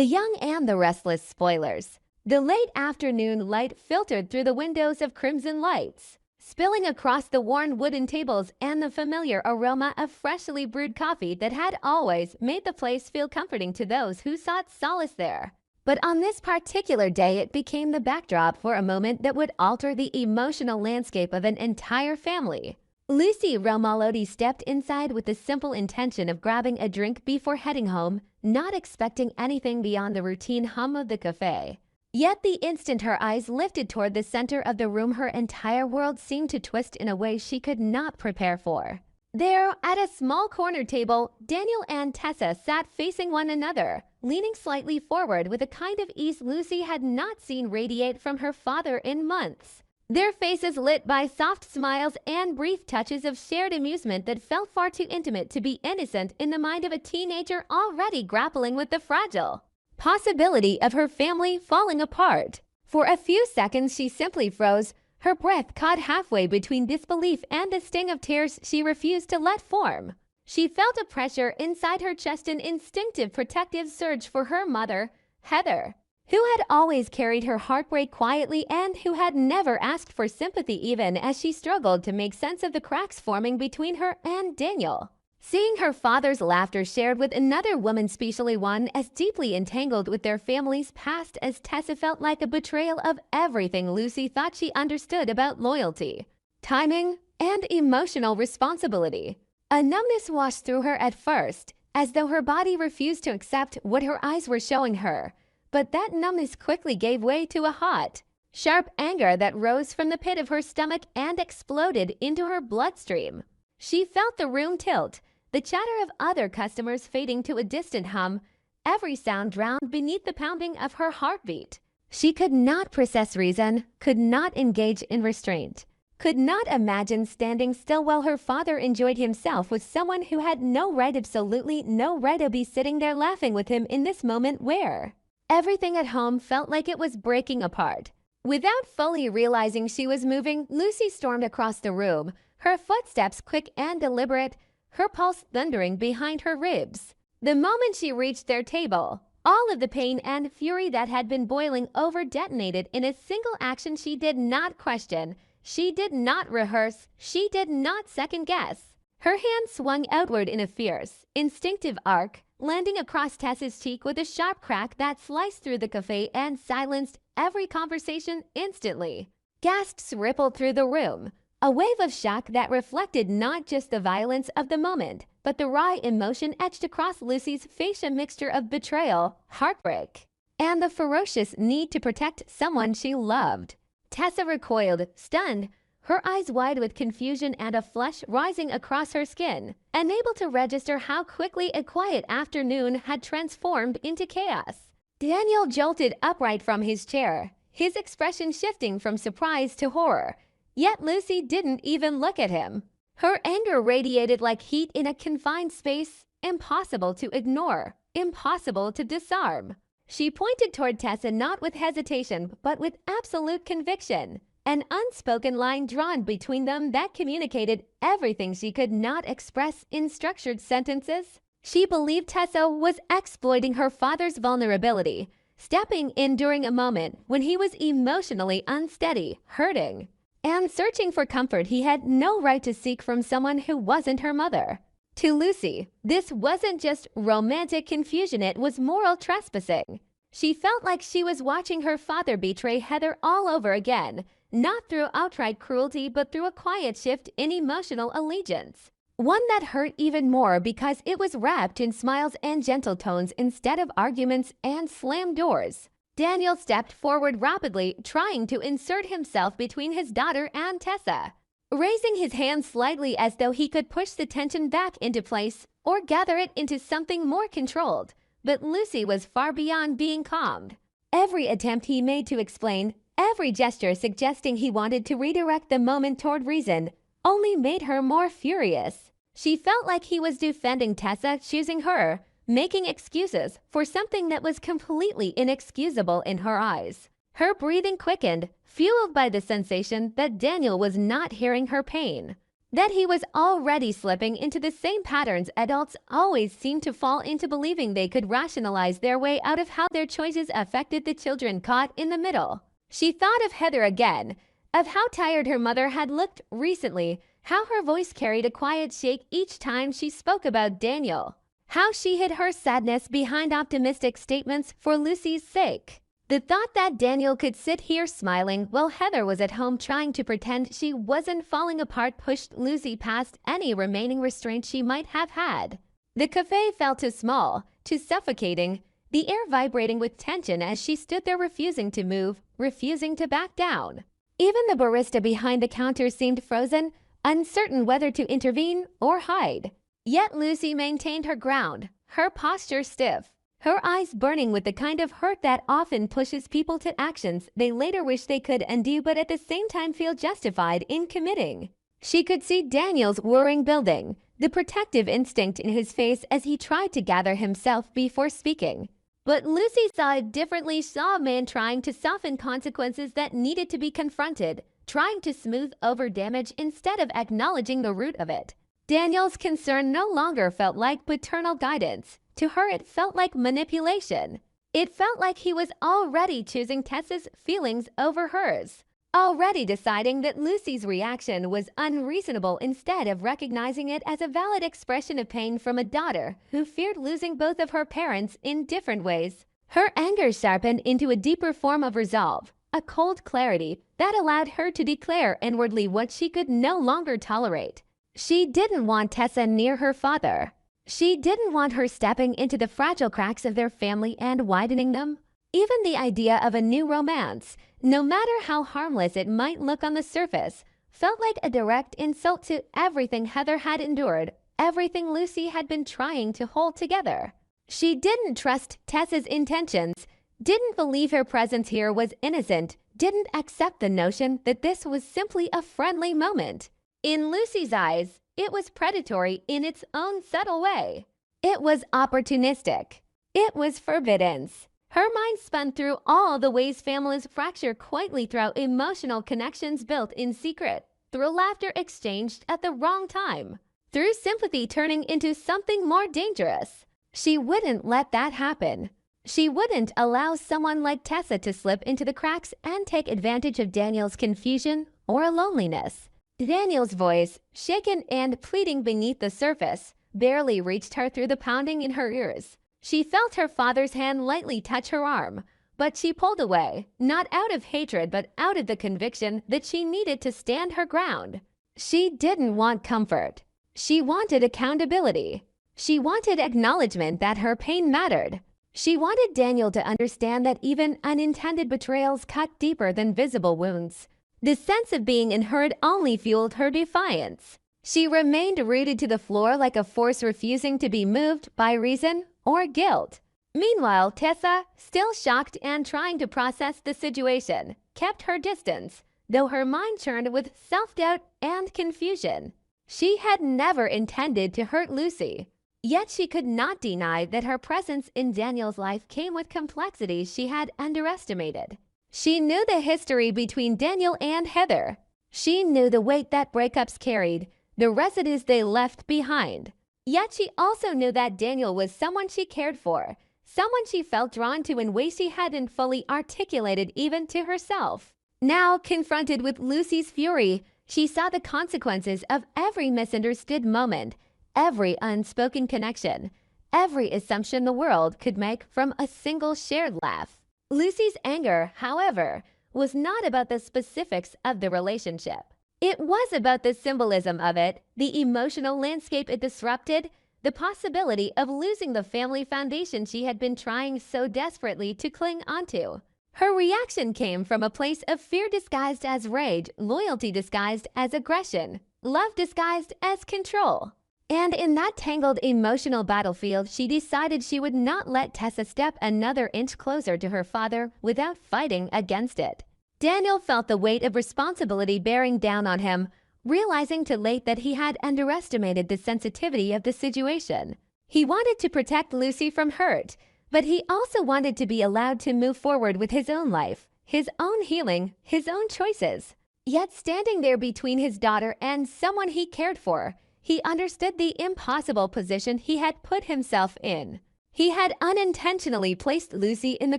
The Young and the Restless Spoilers. The late afternoon light filtered through the windows of crimson lights, spilling across the worn wooden tables and the familiar aroma of freshly brewed coffee that had always made the place feel comforting to those who sought solace there. But on this particular day, it became the backdrop for a moment that would alter the emotional landscape of an entire family. Lucy Romalotti stepped inside with the simple intention of grabbing a drink before heading home, not expecting anything beyond the routine hum of the cafe. Yet the instant her eyes lifted toward the center of the room, her entire world seemed to twist in a way she could not prepare for. There, at a small corner table, Daniel and Tessa sat facing one another, leaning slightly forward with a kind of ease Lucy had not seen radiate from her father in months. Their faces lit by soft smiles and brief touches of shared amusement that felt far too intimate to be innocent in the mind of a teenager already grappling with the fragile possibility of her family falling apart. For a few seconds, she simply froze, her breath caught halfway between disbelief and the sting of tears she refused to let form. She felt a pressure inside her chest, an instinctive protective surge for her mother, Heather, who had always carried her heartbreak quietly and who had never asked for sympathy even as she struggled to make sense of the cracks forming between her and Daniel. Seeing her father's laughter shared with another woman, especially one as deeply entangled with their family's past as Tessa, felt like a betrayal of everything Lucy thought she understood about loyalty, timing, and emotional responsibility. A numbness washed through her at first, as though her body refused to accept what her eyes were showing her. But that numbness quickly gave way to a hot, sharp anger that rose from the pit of her stomach and exploded into her bloodstream. She felt the room tilt, the chatter of other customers fading to a distant hum, every sound drowned beneath the pounding of her heartbeat. She could not process reason, could not engage in restraint, could not imagine standing still while her father enjoyed himself with someone who had no right, absolutely no right, to be sitting there laughing with him in this moment where everything at home felt like it was breaking apart. Without fully realizing she was moving, Lucy stormed across the room, her footsteps quick and deliberate, her pulse thundering behind her ribs. The moment she reached their table, all of the pain and fury that had been boiling over detonated in a single action she did not question, she did not rehearse, she did not second guess. Her hand swung outward in a fierce, instinctive arc, landing across Tessa's cheek with a sharp crack that sliced through the cafe and silenced every conversation instantly. Gasps rippled through the room, a wave of shock that reflected not just the violence of the moment, but the raw emotion etched across Lucy's face, a mixture of betrayal, heartbreak, and the ferocious need to protect someone she loved. Tessa recoiled, stunned, her eyes wide with confusion and a flush rising across her skin, unable to register how quickly a quiet afternoon had transformed into chaos. Daniel jolted upright from his chair, his expression shifting from surprise to horror. Yet Lucy didn't even look at him. Her anger radiated like heat in a confined space, impossible to ignore, impossible to disarm. She pointed toward Tessa not with hesitation, but with absolute conviction. An unspoken line drawn between them that communicated everything she could not express in structured sentences. She believed Tessa was exploiting her father's vulnerability, stepping in during a moment when he was emotionally unsteady, hurting, and searching for comfort he had no right to seek from someone who wasn't her mother. To Lucy, this wasn't just romantic confusion, it was moral trespassing. She felt like she was watching her father betray Heather all over again, not through outright cruelty, but through a quiet shift in emotional allegiance. One that hurt even more because it was wrapped in smiles and gentle tones instead of arguments and slammed doors. Daniel stepped forward rapidly, trying to insert himself between his daughter and Tessa, raising his hand slightly as though he could push the tension back into place or gather it into something more controlled. But Lucy was far beyond being calmed. Every attempt he made to explain, every gesture suggesting he wanted to redirect the moment toward reason, only made her more furious. She felt like he was defending Tessa, choosing her, making excuses for something that was completely inexcusable in her eyes. Her breathing quickened, fueled by the sensation that Daniel was not hearing her pain. that he was already slipping into the same patterns adults always seem to fall into, believing they could rationalize their way out of how their choices affected the children caught in the middle. She thought of Heather again, of how tired her mother had looked recently, how her voice carried a quiet shake each time she spoke about Daniel, how she hid her sadness behind optimistic statements for Lucy's sake. The thought that Daniel could sit here smiling while Heather was at home trying to pretend she wasn't falling apart pushed Lucy past any remaining restraint she might have had. The cafe felt too small, too suffocating, the air vibrating with tension as she stood there refusing to move, refusing to back down. Even the barista behind the counter seemed frozen, uncertain whether to intervene or hide. Yet Lucy maintained her ground, her posture stiff, her eyes burning with the kind of hurt that often pushes people to actions they later wish they could undo but at the same time feel justified in committing. She could see Daniel's worrying building, the protective instinct in his face as he tried to gather himself before speaking. But Lucy saw it differently, saw a man trying to soften consequences that needed to be confronted, trying to smooth over damage instead of acknowledging the root of it. Daniel's concern no longer felt like paternal guidance. To her, it felt like manipulation. It felt like he was already choosing Tessa's feelings over hers, already deciding that Lucy's reaction was unreasonable instead of recognizing it as a valid expression of pain from a daughter who feared losing both of her parents in different ways. Her anger sharpened into a deeper form of resolve, a cold clarity that allowed her to declare inwardly what she could no longer tolerate. She didn't want Tessa near her father. She didn't want her stepping into the fragile cracks of their family and widening them. Even the idea of a new romance, no matter how harmless it might look on the surface, felt like a direct insult to everything Heather had endured, everything Lucy had been trying to hold together. She didn't trust Tessa's intentions, didn't believe her presence here was innocent, didn't accept the notion that this was simply a friendly moment. In Lucy's eyes, it was predatory in its own subtle way. It was opportunistic. It was forbidden. Her mind spun through all the ways families fracture quietly through emotional connections built in secret, through laughter exchanged at the wrong time, through sympathy turning into something more dangerous. She wouldn't let that happen. She wouldn't allow someone like Tessa to slip into the cracks and take advantage of Daniel's confusion or loneliness. Daniel's voice, shaken and pleading beneath the surface, barely reached her through the pounding in her ears. She felt her father's hand lightly touch her arm, but she pulled away, not out of hatred but out of the conviction that she needed to stand her ground. She didn't want comfort. She wanted accountability. She wanted acknowledgement that her pain mattered. She wanted Daniel to understand that even unintended betrayals cut deeper than visible wounds. The sense of being unheard only fueled her defiance. She remained rooted to the floor like a force refusing to be moved by reason or guilt. Meanwhile, Tessa, still shocked and trying to process the situation, kept her distance, though her mind churned with self-doubt and confusion. She had never intended to hurt Lucy, yet she could not deny that her presence in Daniel's life came with complexities she had underestimated. She knew the history between Daniel and Heather. She knew the weight that breakups carried, the residues they left behind. Yet she also knew that Daniel was someone she cared for, someone she felt drawn to in ways she hadn't fully articulated even to herself. Now, confronted with Lucy's fury, she saw the consequences of every misunderstood moment, every unspoken connection, every assumption the world could make from a single shared laugh. Lucy's anger, however, was not about the specifics of the relationship. It was about the symbolism of it, the emotional landscape it disrupted, the possibility of losing the family foundation she had been trying so desperately to cling onto. Her reaction came from a place of fear disguised as rage, loyalty disguised as aggression, love disguised as control. And in that tangled emotional battlefield, she decided she would not let Tessa step another inch closer to her father without fighting against it. Daniel felt the weight of responsibility bearing down on him, realizing too late that he had underestimated the sensitivity of the situation. He wanted to protect Lucy from hurt, but he also wanted to be allowed to move forward with his own life, his own healing, his own choices. Yet standing there between his daughter and someone he cared for, he understood the impossible position he had put himself in. He had unintentionally placed Lucy in the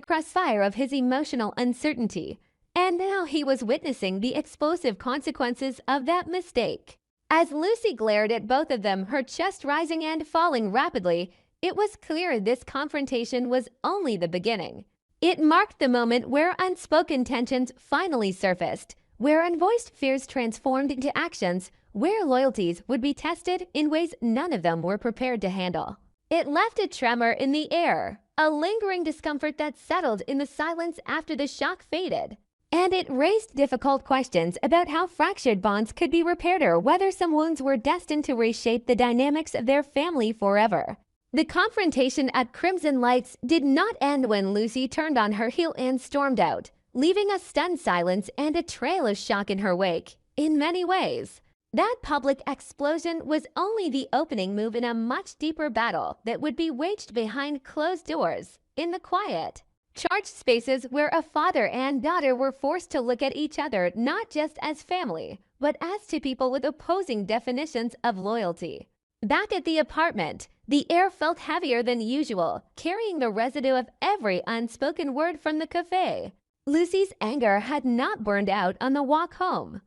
crossfire of his emotional uncertainty, and now he was witnessing the explosive consequences of that mistake. As Lucy glared at both of them, her chest rising and falling rapidly, it was clear this confrontation was only the beginning. It marked the moment where unspoken tensions finally surfaced, where unvoiced fears transformed into actions, where loyalties would be tested in ways none of them were prepared to handle. It left a tremor in the air, a lingering discomfort that settled in the silence after the shock faded. And it raised difficult questions about how fractured bonds could be repaired or whether some wounds were destined to reshape the dynamics of their family forever. The confrontation at Crimson Lights did not end when Lucy turned on her heel and stormed out, leaving a stunned silence and a trail of shock in her wake. In many ways, that public explosion was only the opening move in a much deeper battle that would be waged behind closed doors, in the quiet, charged spaces where a father and daughter were forced to look at each other not just as family, but as two people with opposing definitions of loyalty. Back at the apartment, the air felt heavier than usual, carrying the residue of every unspoken word from the cafe. Lucy's anger had not burned out on the walk home.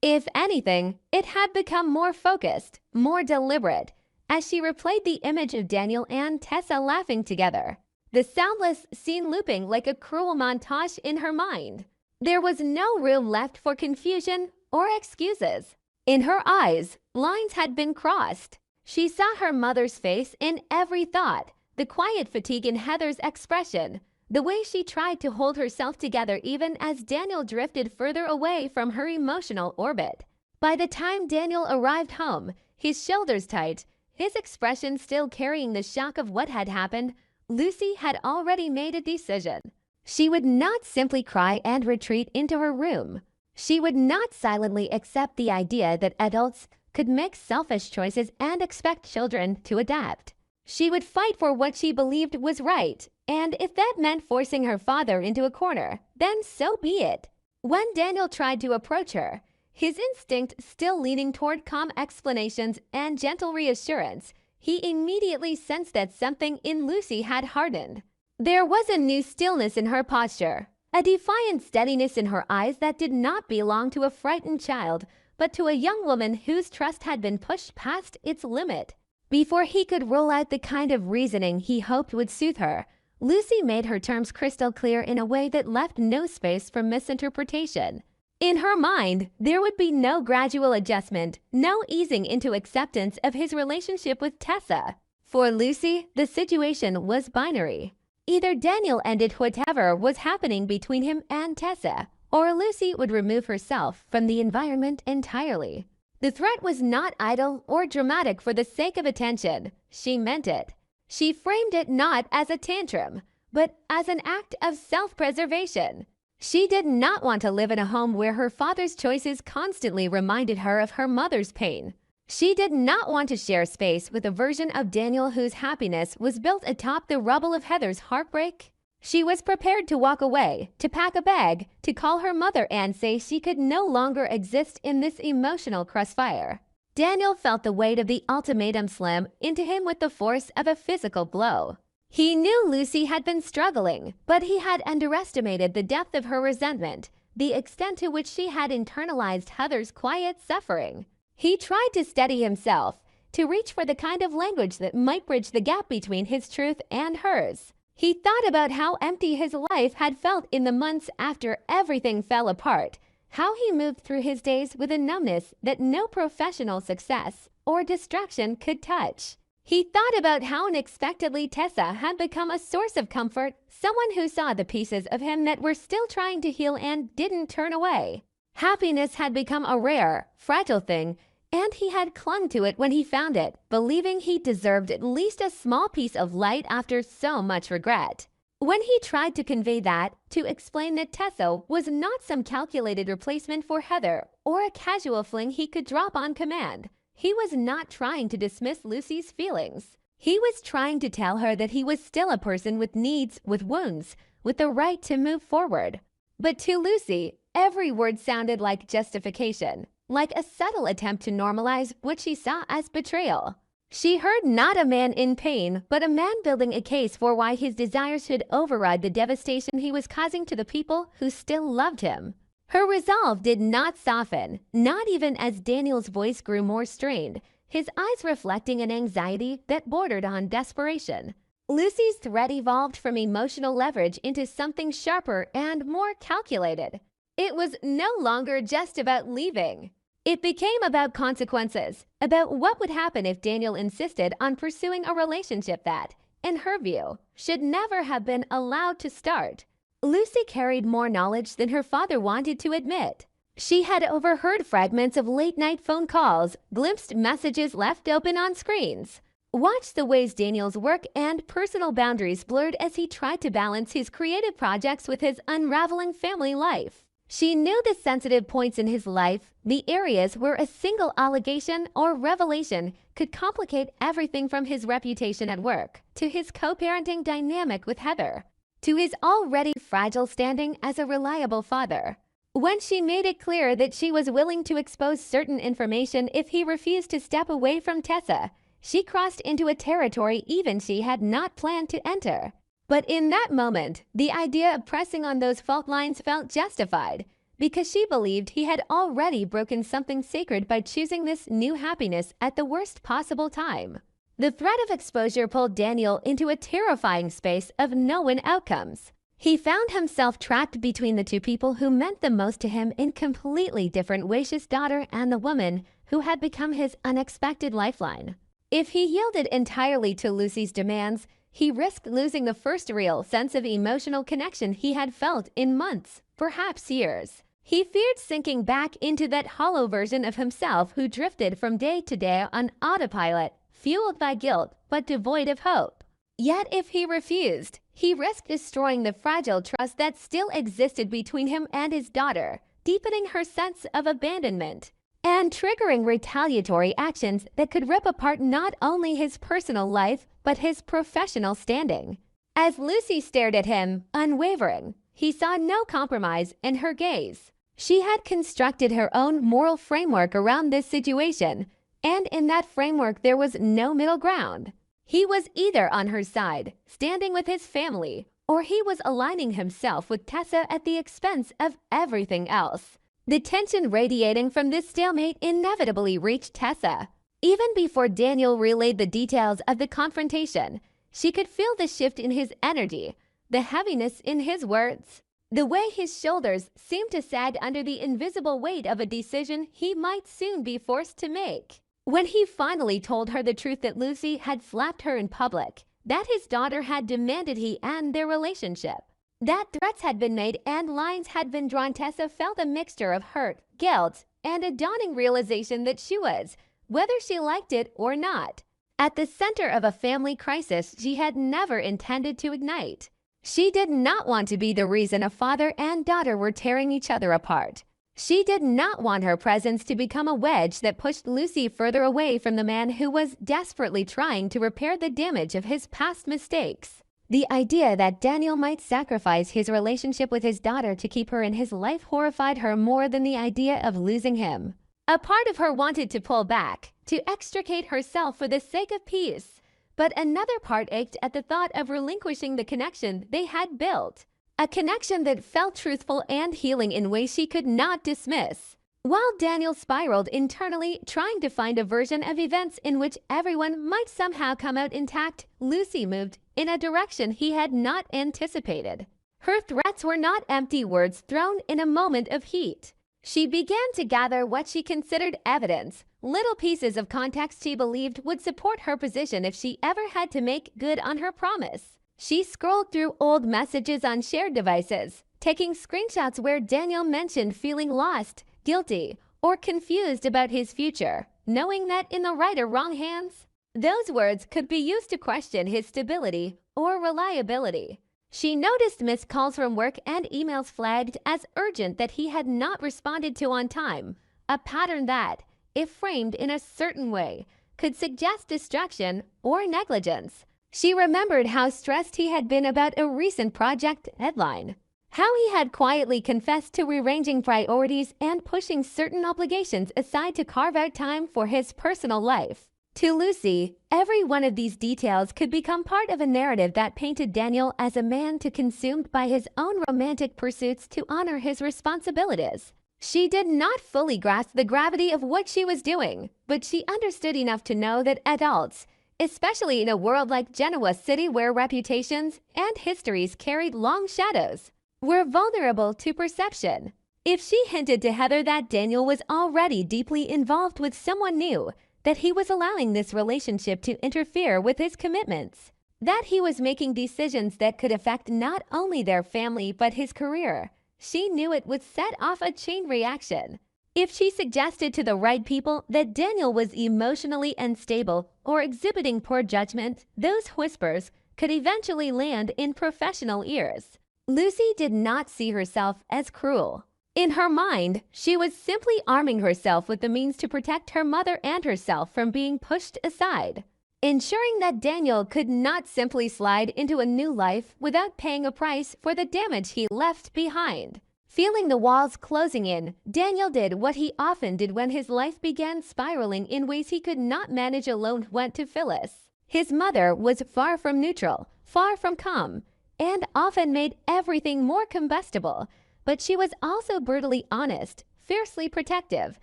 If anything, it had become more focused, more deliberate, as she replayed the image of Daniel and Tessa laughing together, the soundless scene looping like a cruel montage in her mind. There was no room left for confusion or excuses. In her eyes, lines had been crossed. She saw her mother's face in every thought, the quiet fatigue in Heather's expression, the way she tried to hold herself together even as Daniel drifted further away from her emotional orbit. By the time Daniel arrived home, his shoulders tight, his expression still carrying the shock of what had happened, Lucy had already made a decision. She would not simply cry and retreat into her room. She would not silently accept the idea that adults could make selfish choices and expect children to adapt. She would fight for what she believed was right, and if that meant forcing her father into a corner, then so be it. When Daniel tried to approach her, his instinct still leaning toward calm explanations and gentle reassurance, he immediately sensed that something in Lucy had hardened. There was a new stillness in her posture, a defiant steadiness in her eyes that did not belong to a frightened child, but to a young woman whose trust had been pushed past its limit. Before he could roll out the kind of reasoning he hoped would soothe her, Lucy made her terms crystal clear in a way that left no space for misinterpretation. In her mind, there would be no gradual adjustment, no easing into acceptance of his relationship with Tessa. For Lucy, the situation was binary. Either Daniel ended whatever was happening between him and Tessa, or Lucy would remove herself from the environment entirely. The threat was not idle or dramatic for the sake of attention. She meant it. She framed it not as a tantrum, but as an act of self-preservation. She did not want to live in a home where her father's choices constantly reminded her of her mother's pain. She did not want to share space with a version of Daniel whose happiness was built atop the rubble of Heather's heartbreak. She was prepared to walk away, to pack a bag, to call her mother and say she could no longer exist in this emotional crossfire. Daniel felt the weight of the ultimatum slam into him with the force of a physical blow. He knew Lucy had been struggling, but he had underestimated the depth of her resentment, the extent to which she had internalized Heather's quiet suffering. He tried to steady himself, to reach for the kind of language that might bridge the gap between his truth and hers. He thought about how empty his life had felt in the months after everything fell apart, how he moved through his days with a numbness that no professional success or distraction could touch. He thought about how unexpectedly Tessa had become a source of comfort, someone who saw the pieces of him that were still trying to heal and didn't turn away. Happiness had become a rare, fragile thing, and he had clung to it when he found it, believing he deserved at least a small piece of light after so much regret. When he tried to convey that, to explain that Tessa was not some calculated replacement for Heather or a casual fling he could drop on command, he was not trying to dismiss Lucy's feelings. He was trying to tell her that he was still a person with needs, with wounds, with the right to move forward. But to Lucy, Every word sounded like justification, like a subtle attempt to normalize what she saw as betrayal. She heard not a man in pain, but a man building a case for why his desires should override the devastation he was causing to the people who still loved him. Her resolve did not soften, not even as Daniel's voice grew more strained, his eyes reflecting an anxiety that bordered on desperation. Lucy's threat evolved from emotional leverage into something sharper and more calculated. It was no longer just about leaving. It became about consequences, about what would happen if Daniel insisted on pursuing a relationship that, in her view, should never have been allowed to start. Lucy carried more knowledge than her father wanted to admit. She had overheard fragments of late-night phone calls, glimpsed messages left open on screens, watched the ways Daniel's work and personal boundaries blurred as he tried to balance his creative projects with his unraveling family life. She knew the sensitive points in his life, the areas where a single allegation or revelation could complicate everything from his reputation at work, to his co-parenting dynamic with Heather, to his already fragile standing as a reliable father. When she made it clear that she was willing to expose certain information if he refused to step away from Tessa, she crossed into a territory even she had not planned to enter. But in that moment, the idea of pressing on those fault lines felt justified, because she believed he had already broken something sacred by choosing this new happiness at the worst possible time. The threat of exposure pulled Daniel into a terrifying space of known outcomes. He found himself trapped between the two people who meant the most to him in completely different ways: his daughter and the woman who had become his unexpected lifeline. If he yielded entirely to Lucy's demands, he risked losing the first real sense of emotional connection he had felt in months, perhaps years. He feared sinking back into that hollow version of himself who drifted from day to day on autopilot, fueled by guilt but devoid of hope. Yet if he refused, he risked destroying the fragile trust that still existed between him and his daughter, deepening her sense of abandonment, and triggering retaliatory actions that could rip apart not only his personal life, but his professional standing. As Lucy stared at him, unwavering, he saw no compromise in her gaze. She had constructed her own moral framework around this situation, and in that framework there was no middle ground. He was either on her side, standing with his family, or he was aligning himself with Tessa at the expense of everything else. The tension radiating from this stalemate inevitably reached Tessa. Even before Daniel relayed the details of the confrontation, she could feel the shift in his energy, the heaviness in his words, the way his shoulders seemed to sag under the invisible weight of a decision he might soon be forced to make. When he finally told her the truth that Lucy had slapped her in public, that his daughter had demanded he end their relationship, that threats had been made and lines had been drawn, Tessa felt a mixture of hurt, guilt, and a dawning realization that she was, whether she liked it or not, at the center of a family crisis she had never intended to ignite. She did not want to be the reason a father and daughter were tearing each other apart. She did not want her presence to become a wedge that pushed Lucy further away from the man who was desperately trying to repair the damage of his past mistakes. The idea that Daniel might sacrifice his relationship with his daughter to keep her in his life horrified her more than the idea of losing him. A part of her wanted to pull back, to extricate herself for the sake of peace, but another part ached at the thought of relinquishing the connection they had built, a connection that felt truthful and healing in ways she could not dismiss. While Daniel spiraled internally, trying to find a version of events in which everyone might somehow come out intact, Lucy moved in a direction he had not anticipated. Her threats were not empty words thrown in a moment of heat. She began to gather what she considered evidence, little pieces of context she believed would support her position if she ever had to make good on her promise. She scrolled through old messages on shared devices, taking screenshots where Daniel mentioned feeling lost, guilty, or confused about his future, knowing that in the right or wrong hands, those words could be used to question his stability or reliability. She noticed missed calls from work and emails flagged as urgent that he had not responded to on time, a pattern that, if framed in a certain way, could suggest distraction or negligence. She remembered how stressed he had been about a recent project deadline, how he had quietly confessed to rearranging priorities and pushing certain obligations aside to carve out time for his personal life. To Lucy, every one of these details could become part of a narrative that painted Daniel as a man too consumed by his own romantic pursuits to honor his responsibilities. She did not fully grasp the gravity of what she was doing, but she understood enough to know that adults, especially in a world like Genoa City where reputations and histories carried long shadows, were vulnerable to perception. If she hinted to Heather that Daniel was already deeply involved with someone new, that he was allowing this relationship to interfere with his commitments, that he was making decisions that could affect not only their family but his career, she knew it would set off a chain reaction. If she suggested to the right people that Daniel was emotionally unstable or exhibiting poor judgment, those whispers could eventually land in professional ears. Lucy did not see herself as cruel. In her mind, she was simply arming herself with the means to protect her mother and herself from being pushed aside, ensuring that Daniel could not simply slide into a new life without paying a price for the damage he left behind. Feeling the walls closing in, Daniel did what he often did when his life began spiraling in ways he could not manage alone. Went to Phyllis. His mother was far from neutral, far from calm, and often made everything more combustible. But she was also brutally honest, fiercely protective,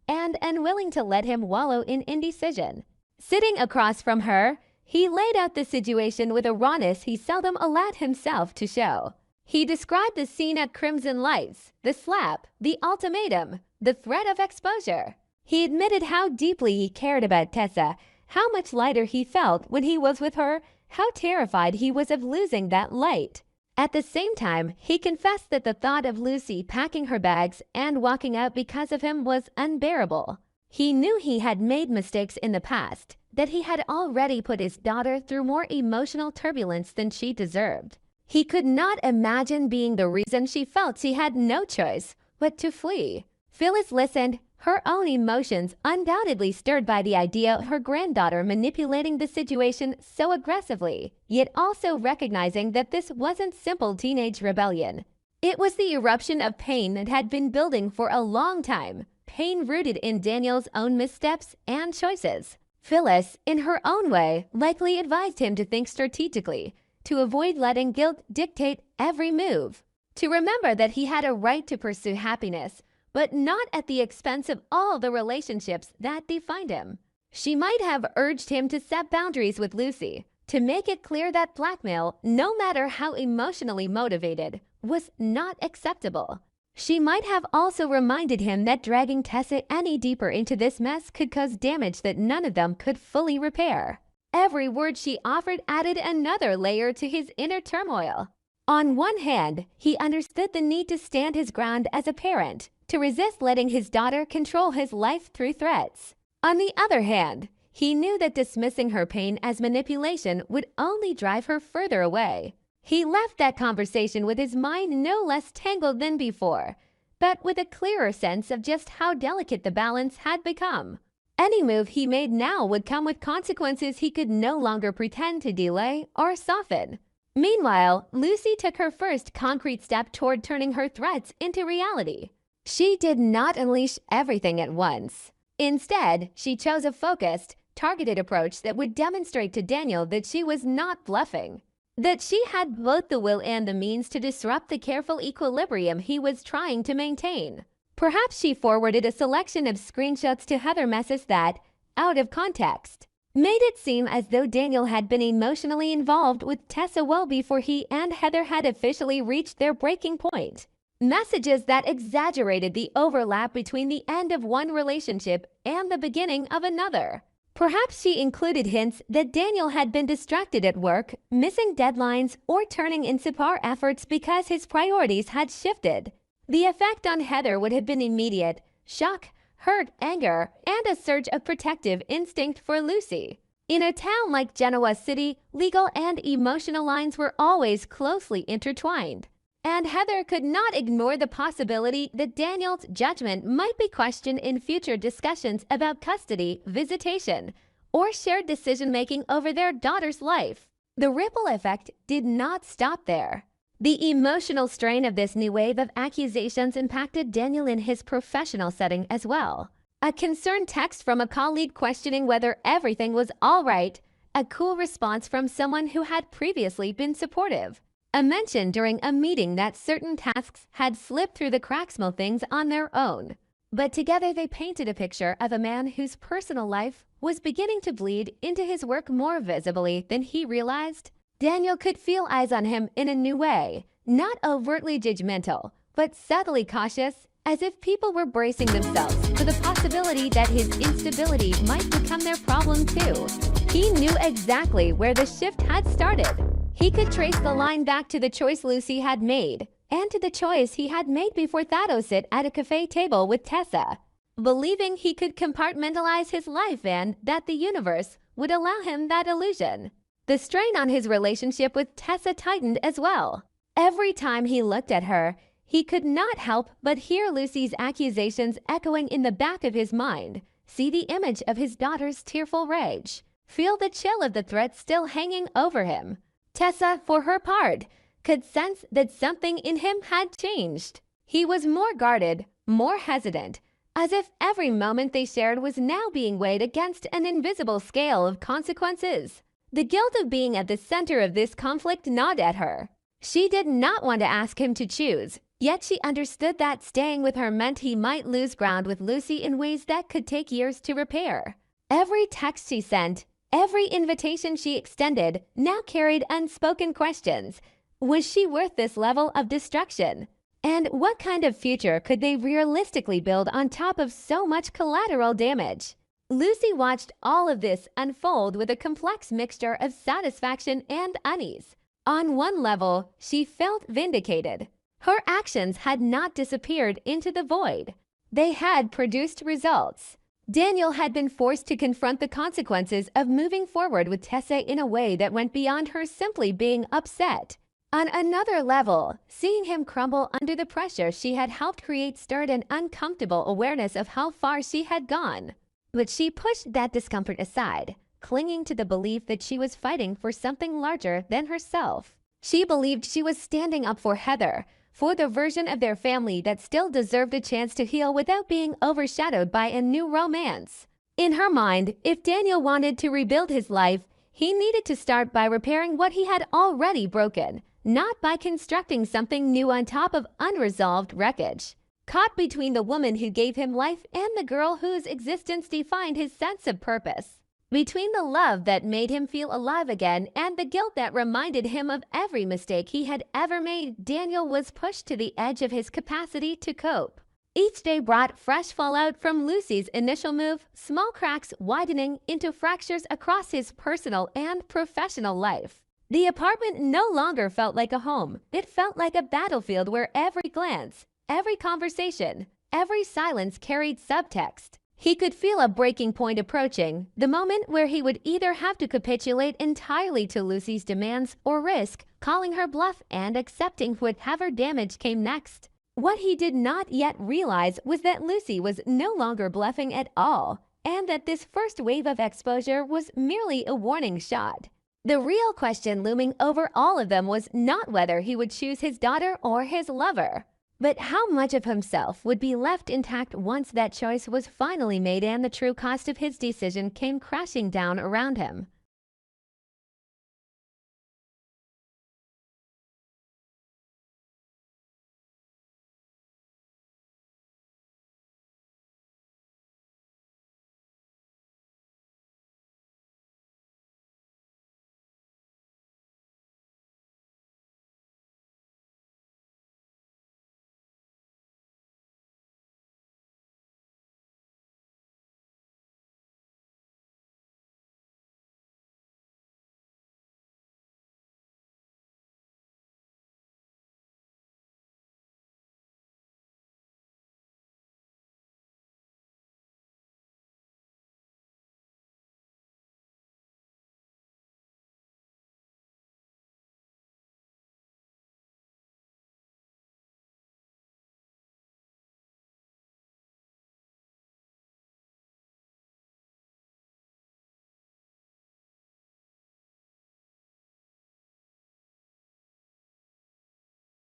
and unwilling to let him wallow in indecision. Sitting across from her, he laid out the situation with a rawness he seldom allowed himself to show. He described the scene at Crimson Lights, the slap, the ultimatum, the threat of exposure. He admitted how deeply he cared about Tessa, how much lighter he felt when he was with her, how terrified he was of losing that light. At the same time, he confessed that the thought of Lucy packing her bags and walking out because of him was unbearable. He knew he had made mistakes in the past, that he had already put his daughter through more emotional turbulence than she deserved. He could not imagine being the reason she felt she had no choice but to flee. Phyllis listened, her own emotions undoubtedly stirred by the idea of her granddaughter manipulating the situation so aggressively, yet also recognizing that this wasn't simple teenage rebellion. It was the eruption of pain that had been building for a long time, pain rooted in Daniel's own missteps and choices. Phyllis, in her own way, likely advised him to think strategically, to avoid letting guilt dictate every move, to remember that he had a right to pursue happiness, but not at the expense of all the relationships that defined him. She might have urged him to set boundaries with Lucy, to make it clear that blackmail, no matter how emotionally motivated, was not acceptable. She might have also reminded him that dragging Tessa any deeper into this mess could cause damage that none of them could fully repair. Every word she offered added another layer to his inner turmoil. On one hand, he understood the need to stand his ground as a parent, to resist letting his daughter control his life through threats. On the other hand, he knew that dismissing her pain as manipulation would only drive her further away. He left that conversation with his mind no less tangled than before, but with a clearer sense of just how delicate the balance had become. Any move he made now would come with consequences he could no longer pretend to delay or soften. Meanwhile, Lucy took her first concrete step toward turning her threats into reality. She did not unleash everything at once. Instead, she chose a focused, targeted approach that would demonstrate to Daniel that she was not bluffing, that she had both the will and the means to disrupt the careful equilibrium he was trying to maintain. Perhaps she forwarded a selection of screenshots to Heather messages that, out of context, made it seem as though Daniel had been emotionally involved with Tessa well before he and Heather had officially reached their breaking point. Messages that exaggerated the overlap between the end of one relationship and the beginning of another. Perhaps she included hints that Daniel had been distracted at work, missing deadlines, or turning in subpar efforts because his priorities had shifted. The effect on Heather would have been immediate: shock, hurt, anger, and a surge of protective instinct for Lucy. In a town like Genoa City, legal and emotional lines were always closely intertwined, and Heather could not ignore the possibility that Daniel's judgment might be questioned in future discussions about custody, visitation, or shared decision-making over their daughter's life. The ripple effect did not stop there. The emotional strain of this new wave of accusations impacted Daniel in his professional setting as well. A concerned text from a colleague questioning whether everything was all right, a cool response from someone who had previously been supportive, a mention during a meeting that certain tasks had slipped through the cracks, small things on their own. But together they painted a picture of a man whose personal life was beginning to bleed into his work more visibly than he realized. Daniel could feel eyes on him in a new way, not overtly judgmental, but subtly cautious, as if people were bracing themselves for the possibility that his instability might become their problem too. He knew exactly where the shift had started. He could trace the line back to the choice Lucy had made, and to the choice he had made before Thado sit at a cafe table with Tessa, believing he could compartmentalize his life and that the universe would allow him that illusion. The strain on his relationship with Tessa tightened as well. Every time he looked at her, he could not help but hear Lucy's accusations echoing in the back of his mind, see the image of his daughter's tearful rage, feel the chill of the threat still hanging over him. Tessa, for her part, could sense that something in him had changed. He was more guarded, more hesitant, as if every moment they shared was now being weighed against an invisible scale of consequences. The guilt of being at the center of this conflict gnawed at her. She did not want to ask him to choose, yet she understood that staying with her meant he might lose ground with Lucy in ways that could take years to repair. Every text she sent, every invitation she extended, now carried unspoken questions. Was she worth this level of destruction? And what kind of future could they realistically build on top of so much collateral damage? Lucy watched all of this unfold with a complex mixture of satisfaction and unease. On one level, she felt vindicated. Her actions had not disappeared into the void. They had produced results. Daniel had been forced to confront the consequences of moving forward with Tessa in a way that went beyond her simply being upset. On another level, seeing him crumble under the pressure she had helped create stirred an uncomfortable awareness of how far she had gone. But she pushed that discomfort aside, clinging to the belief that she was fighting for something larger than herself. She believed she was standing up for Heather, for the version of their family that still deserved a chance to heal without being overshadowed by a new romance. In her mind, if Daniel wanted to rebuild his life, he needed to start by repairing what he had already broken, not by constructing something new on top of unresolved wreckage. Caught between the woman who gave him life and the girl whose existence defined his sense of purpose. Between the love that made him feel alive again and the guilt that reminded him of every mistake he had ever made, Daniel was pushed to the edge of his capacity to cope. Each day brought fresh fallout from Lucy's initial move, small cracks widening into fractures across his personal and professional life. The apartment no longer felt like a home. It felt like a battlefield where every glance, every conversation, every silence carried subtext. He could feel a breaking point approaching, the moment where he would either have to capitulate entirely to Lucy's demands or risk calling her bluff and accepting whatever damage came next. What he did not yet realize was that Lucy was no longer bluffing at all, and that this first wave of exposure was merely a warning shot. The real question looming over all of them was not whether he would choose his daughter or his lover, but how much of himself would be left intact once that choice was finally made and the true cost of his decision came crashing down around him.